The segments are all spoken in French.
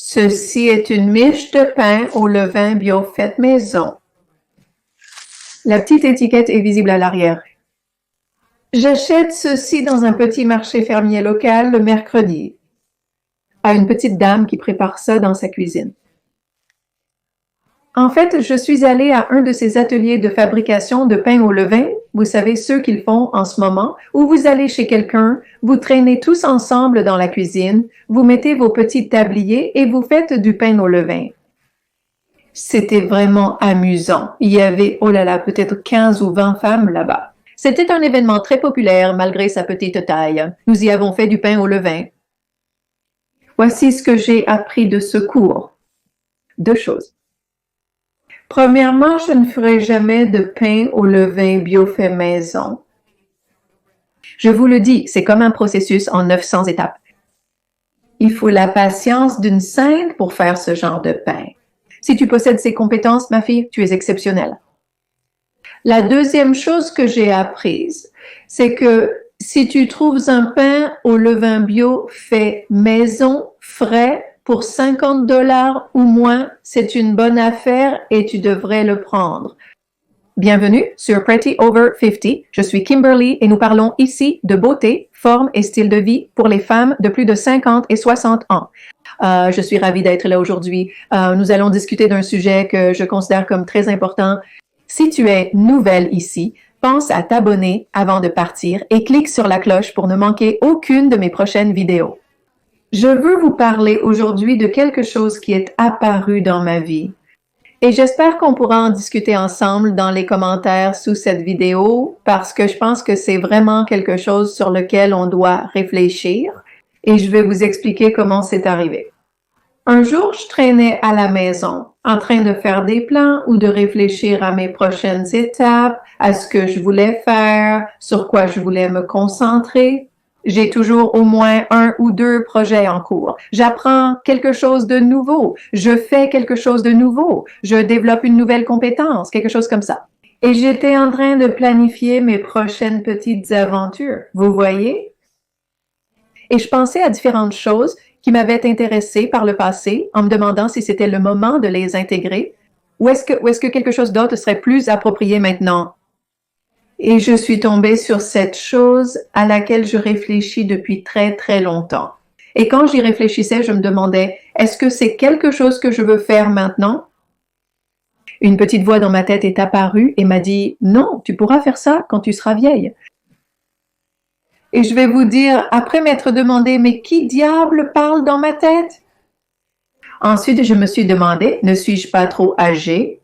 Ceci est une miche de pain au levain bio faite maison. La petite étiquette est visible à l'arrière. J'achète ceci dans un petit marché fermier local le mercredi, à une petite dame qui prépare ça dans sa cuisine. En fait, je suis allée à un de ces ateliers de fabrication de pain au levain, vous savez, ceux qu'ils font en ce moment, où vous allez chez quelqu'un, vous traînez tous ensemble dans la cuisine, vous mettez vos petits tabliers et vous faites du pain au levain. C'était vraiment amusant. Il y avait, oh là là, peut-être 15 ou 20 femmes là-bas. C'était un événement très populaire malgré sa petite taille. Nous y avons fait du pain au levain. Voici ce que j'ai appris de ce cours. 2 choses. Premièrement, je ne ferai jamais de pain au levain bio fait maison. Je vous le dis, c'est comme un processus en 900 étapes. Il faut la patience d'une sainte pour faire ce genre de pain. Si tu possèdes ces compétences, ma fille, tu es exceptionnelle. La deuxième chose que j'ai apprise, c'est que si tu trouves un pain au levain bio fait maison, frais, pour 50 $ ou moins, c'est une bonne affaire et tu devrais le prendre. Bienvenue sur Pretty Over 50. Je suis Kimberly et nous parlons ici de beauté, forme et style de vie pour les femmes de plus de 50 et 60 ans. Je suis ravie d'être là aujourd'hui. Nous allons discuter d'un sujet que je considère comme très important. Si tu es nouvelle ici, pense à t'abonner avant de partir et clique sur la cloche pour ne manquer aucune de mes prochaines vidéos. Je veux vous parler aujourd'hui de quelque chose qui est apparu dans ma vie. Et j'espère qu'on pourra en discuter ensemble dans les commentaires sous cette vidéo parce que je pense que c'est vraiment quelque chose sur lequel on doit réfléchir et je vais vous expliquer comment c'est arrivé. Un jour, je traînais à la maison en train de faire des plans ou de réfléchir à mes prochaines étapes, à ce que je voulais faire, sur quoi je voulais me concentrer. J'ai toujours au moins 1 ou 2 projets en cours. J'apprends quelque chose de nouveau. Je fais quelque chose de nouveau. Je développe une nouvelle compétence, quelque chose comme ça. Et j'étais en train de planifier mes prochaines petites aventures. Vous voyez? Et je pensais à différentes choses qui m'avaient intéressée par le passé en me demandant si c'était le moment de les intégrer ou est-ce que quelque chose d'autre serait plus approprié maintenant? Et je suis tombée sur cette chose à laquelle je réfléchis depuis très, très longtemps. Et quand j'y réfléchissais, je me demandais, est-ce que c'est quelque chose que je veux faire maintenant? Une petite voix dans ma tête est apparue et m'a dit, non, tu pourras faire ça quand tu seras vieille. Et je vais vous dire, après m'être demandé, mais qui diable parle dans ma tête? Ensuite, je me suis demandé, ne suis-je pas trop âgée?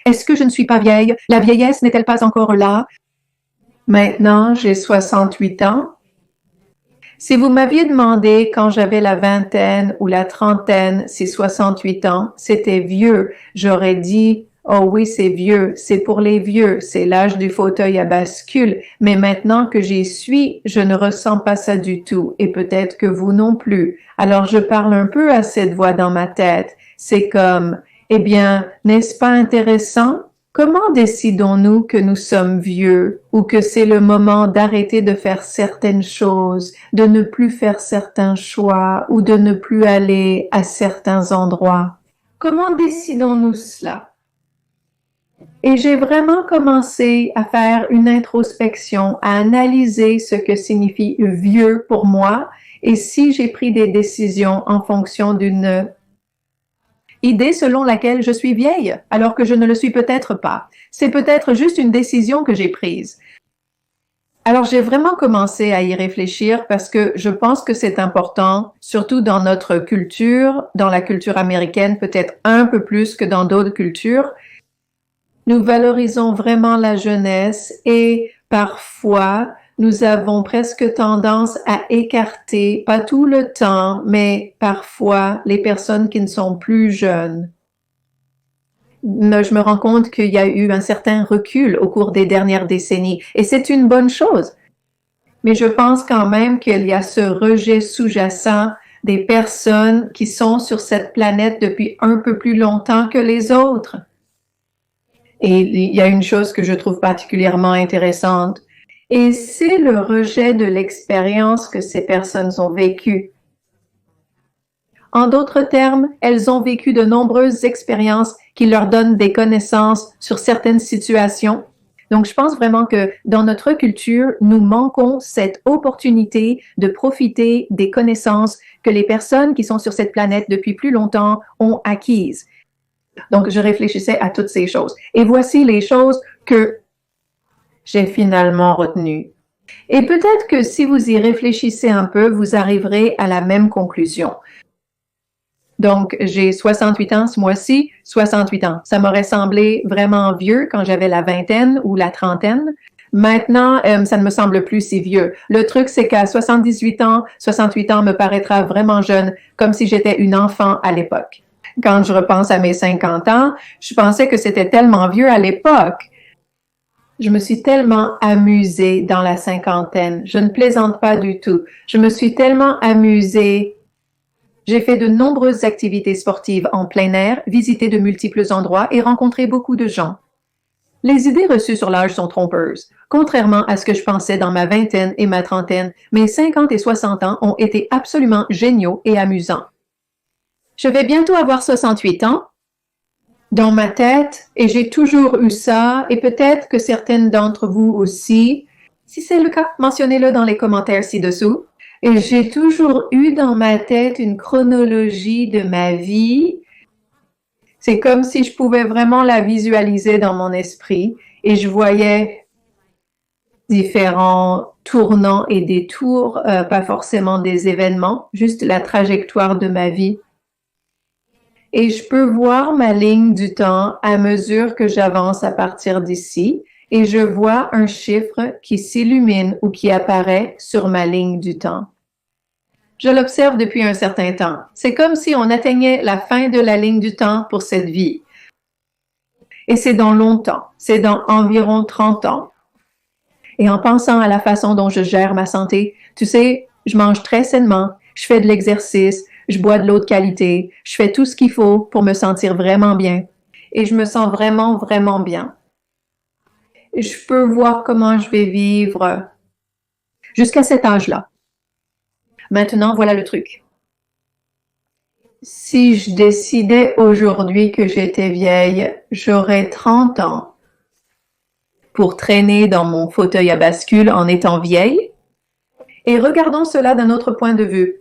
Est-ce que je ne suis pas vieille? La vieillesse n'est-elle pas encore là? Maintenant, j'ai 68 ans. Si vous m'aviez demandé quand j'avais la vingtaine ou la trentaine si 68 ans, c'était vieux, j'aurais dit « Oh oui, c'est vieux, c'est pour les vieux, c'est l'âge du fauteuil à bascule, mais maintenant que j'y suis, je ne ressens pas ça du tout, et peut-être que vous non plus. Alors je parle un peu à cette voix dans ma tête. C'est comme... Eh bien, n'est-ce pas intéressant? Comment décidons-nous que nous sommes vieux ou que c'est le moment d'arrêter de faire certaines choses, de ne plus faire certains choix ou de ne plus aller à certains endroits? Comment décidons-nous cela? Et j'ai vraiment commencé à faire une introspection, à analyser ce que signifie vieux pour moi et si j'ai pris des décisions en fonction d'une idée selon laquelle je suis vieille, alors que je ne le suis peut-être pas. C'est peut-être juste une décision que j'ai prise. Alors, j'ai vraiment commencé à y réfléchir parce que je pense que c'est important, surtout dans notre culture, dans la culture américaine, peut-être un peu plus que dans d'autres cultures. Nous valorisons vraiment la jeunesse et parfois, nous avons presque tendance à écarter, pas tout le temps, mais parfois, les personnes qui ne sont plus jeunes. Je me rends compte qu'il y a eu un certain recul au cours des dernières décennies, et c'est une bonne chose. Mais je pense quand même qu'il y a ce rejet sous-jacent des personnes qui sont sur cette planète depuis un peu plus longtemps que les autres. Et il y a une chose que je trouve particulièrement intéressante, et c'est le rejet de l'expérience que ces personnes ont vécue. En d'autres termes, elles ont vécu de nombreuses expériences qui leur donnent des connaissances sur certaines situations. Donc, je pense vraiment que dans notre culture, nous manquons cette opportunité de profiter des connaissances que les personnes qui sont sur cette planète depuis plus longtemps ont acquises. Donc, je réfléchissais à toutes ces choses. Et voici les choses que j'ai finalement retenues. Et peut-être que si vous y réfléchissez un peu, vous arriverez à la même conclusion. Donc, j'ai 68 ans ce mois-ci, 68 ans. Ça m'aurait semblé vraiment vieux quand j'avais la vingtaine ou la trentaine. Maintenant, ça ne me semble plus si vieux. Le truc, c'est qu'à 68 ans me paraîtra vraiment jeune, comme si j'étais une enfant à l'époque. Quand je repense à mes 50 ans, je pensais que c'était tellement vieux à l'époque. Je me suis tellement amusée dans la cinquantaine. Je ne plaisante pas du tout. Je me suis tellement amusée. J'ai fait de nombreuses activités sportives en plein air, visité de multiples endroits et rencontré beaucoup de gens. Les idées reçues sur l'âge sont trompeuses. Contrairement à ce que je pensais dans ma vingtaine et ma trentaine, mes 50 et 60 ans ont été absolument géniaux et amusants. Je vais bientôt avoir 68 ans dans ma tête et j'ai toujours eu ça et peut-être que certaines d'entre vous aussi. Si c'est le cas, mentionnez-le dans les commentaires ci-dessous. Et j'ai toujours eu dans ma tête une chronologie de ma vie. C'est comme si je pouvais vraiment la visualiser dans mon esprit et je voyais différents tournants et détours, pas forcément des événements, juste la trajectoire de ma vie. Et je peux voir ma ligne du temps à mesure que j'avance à partir d'ici et je vois un chiffre qui s'illumine ou qui apparaît sur ma ligne du temps. Je l'observe depuis un certain temps. C'est comme si on atteignait la fin de la ligne du temps pour cette vie. Et c'est dans longtemps, c'est dans environ 30 ans. Et en pensant à la façon dont je gère ma santé, tu sais, je mange très sainement, je fais de l'exercice, je bois de l'eau de qualité, je fais tout ce qu'il faut pour me sentir vraiment bien. Et je me sens vraiment, vraiment bien. Je peux voir comment je vais vivre jusqu'à cet âge-là. Maintenant, voilà le truc. Si je décidais aujourd'hui que j'étais vieille, j'aurais 30 ans pour traîner dans mon fauteuil à bascule en étant vieille. Et regardons cela d'un autre point de vue.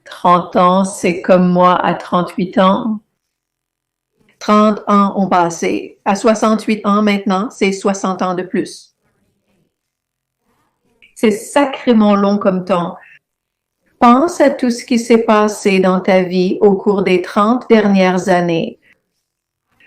30 ans, c'est comme moi à 38 ans. 30 ans ont passé. À 68 ans maintenant, c'est 60 ans de plus. C'est sacrément long comme temps. Pense à tout ce qui s'est passé dans ta vie au cours des 30 dernières années.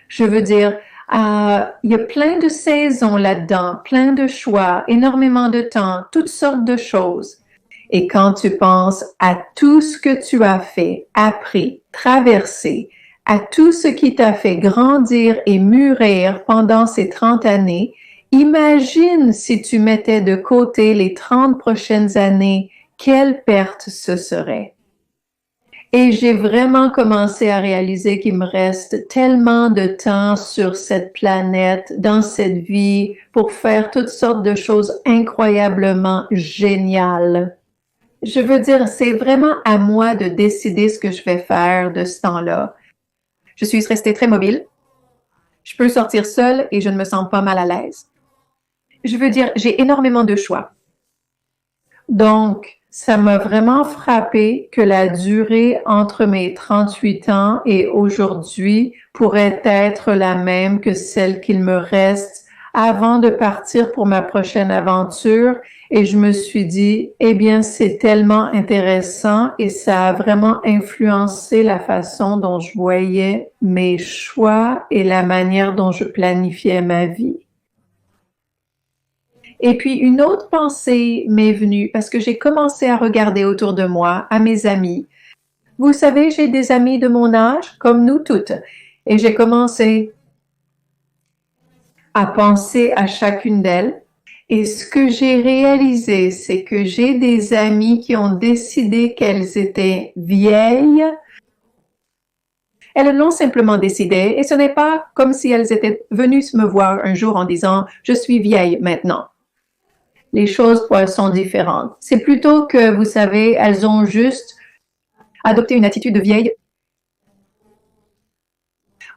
Je veux dire, il y a plein de saisons là-dedans, plein de choix, énormément de temps, toutes sortes de choses. Et quand tu penses à tout ce que tu as fait, appris, traversé, à tout ce qui t'a fait grandir et mûrir pendant ces 30 années, imagine si tu mettais de côté les 30 prochaines années, quelle perte ce serait. Et j'ai vraiment commencé à réaliser qu'il me reste tellement de temps sur cette planète, dans cette vie, pour faire toutes sortes de choses incroyablement géniales. Je veux dire, c'est vraiment à moi de décider ce que je vais faire de ce temps-là. Je suis restée très mobile. Je peux sortir seule et je ne me sens pas mal à l'aise. Je veux dire, j'ai énormément de choix. Donc, ça m'a vraiment frappé que la durée entre mes 38 ans et aujourd'hui pourrait être la même que celle qu'il me reste avant de partir pour ma prochaine aventure. Et je me suis dit, eh bien, c'est tellement intéressant et ça a vraiment influencé la façon dont je voyais mes choix et la manière dont je planifiais ma vie. Et puis, une autre pensée m'est venue parce que j'ai commencé à regarder autour de moi, à mes amis. Vous savez, j'ai des amis de mon âge, comme nous toutes, et j'ai commencé à penser à chacune d'elles. Et ce que j'ai réalisé, c'est que j'ai des amies qui ont décidé qu'elles étaient vieilles. Elles l'ont simplement décidé et ce n'est pas comme si elles étaient venues me voir un jour en disant « je suis vieille maintenant ». Les choses sont différentes. C'est plutôt que, vous savez, elles ont juste adopter une attitude de vieille,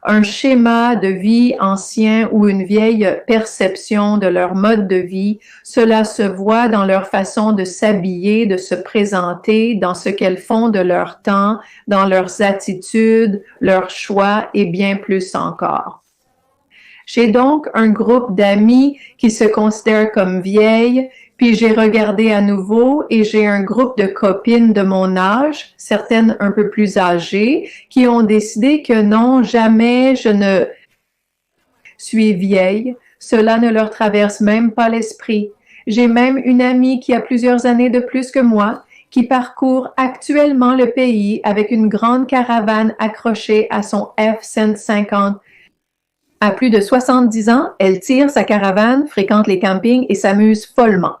un schéma de vie ancien ou une vieille perception de leur mode de vie. Cela se voit dans leur façon de s'habiller, de se présenter, dans ce qu'elles font de leur temps, dans leurs attitudes, leurs choix et bien plus encore. J'ai donc un groupe d'amis qui se considèrent comme vieilles, puis j'ai regardé à nouveau et j'ai un groupe de copines de mon âge, certaines un peu plus âgées, qui ont décidé que non, jamais je ne suis vieille. Cela ne leur traverse même pas l'esprit. J'ai même une amie qui a plusieurs années de plus que moi, qui parcourt actuellement le pays avec une grande caravane accrochée à son F-150. À plus de 70 ans, elle tire sa caravane, fréquente les campings et s'amuse follement.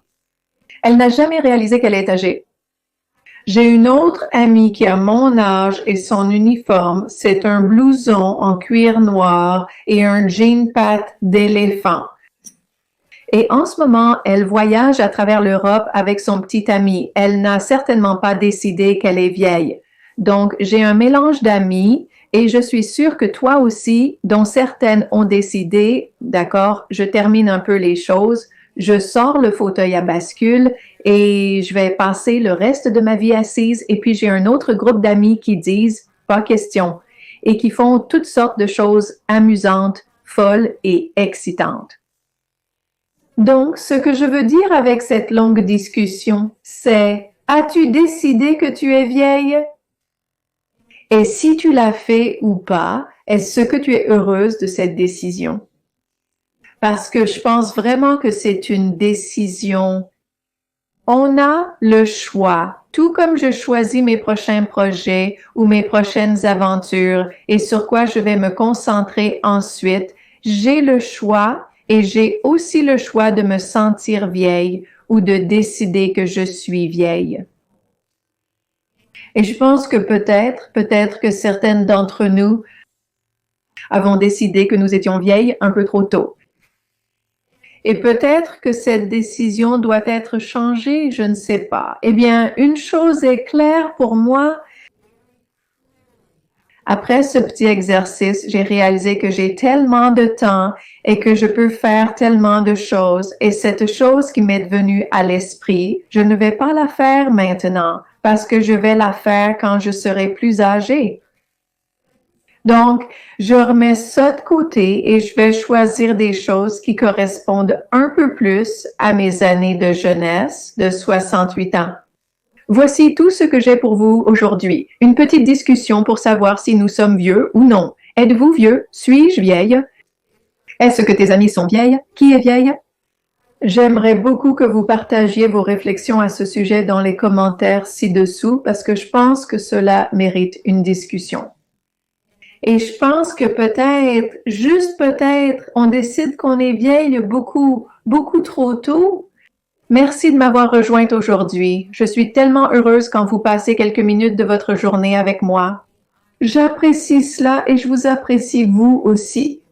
Elle n'a jamais réalisé qu'elle est âgée. J'ai une autre amie qui a mon âge et son uniforme, c'est un blouson en cuir noir et un jean patte d'éléphant. Et en ce moment, elle voyage à travers l'Europe avec son petit ami. Elle n'a certainement pas décidé qu'elle est vieille. Donc, j'ai un mélange d'amis et je suis sûre que toi aussi, dont certaines ont décidé, d'accord, je termine un peu les choses, je sors le fauteuil à bascule et je vais passer le reste de ma vie assise. Et puis, j'ai un autre groupe d'amis qui disent « pas question » et qui font toutes sortes de choses amusantes, folles et excitantes. Donc, ce que je veux dire avec cette longue discussion, c'est « as-tu décidé que tu es vieille? Et si tu l'as fait ou pas, est-ce que tu es heureuse de cette décision? » Parce que je pense vraiment que c'est une décision. On a le choix, tout comme je choisis mes prochains projets ou mes prochaines aventures et sur quoi je vais me concentrer ensuite, j'ai le choix et j'ai aussi le choix de me sentir vieille ou de décider que je suis vieille. Et je pense que peut-être que certaines d'entre nous avons décidé que nous étions vieilles un peu trop tôt. Et peut-être que cette décision doit être changée, je ne sais pas. Eh bien, une chose est claire pour moi. Après ce petit exercice, j'ai réalisé que j'ai tellement de temps et que je peux faire tellement de choses. Et cette chose qui m'est venue à l'esprit, je ne vais pas la faire maintenant parce que je vais la faire quand je serai plus âgée. Donc, je remets ça de côté et je vais choisir des choses qui correspondent un peu plus à mes années de jeunesse de 68 ans. Voici tout ce que j'ai pour vous aujourd'hui. Une petite discussion pour savoir si nous sommes vieux ou non. Êtes-vous vieux? Suis-je vieille? Est-ce que tes amis sont vieilles? Qui est vieille? J'aimerais beaucoup que vous partagiez vos réflexions à ce sujet dans les commentaires ci-dessous parce que je pense que cela mérite une discussion. Et je pense que peut-être, juste peut-être, on décide qu'on est vieille beaucoup trop tôt. Merci de m'avoir rejointe aujourd'hui. Je suis tellement heureuse quand vous passez quelques minutes de votre journée avec moi. J'apprécie cela et je vous apprécie vous aussi.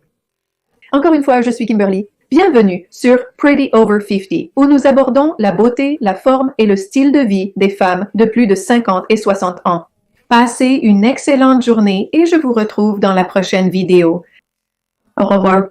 Encore une fois, je suis Kimberly. Bienvenue sur Pretty Over 50, où nous abordons la beauté, la forme et le style de vie des femmes de plus de 50 et 60 ans. Passez une excellente journée et je vous retrouve dans la prochaine vidéo. Au revoir.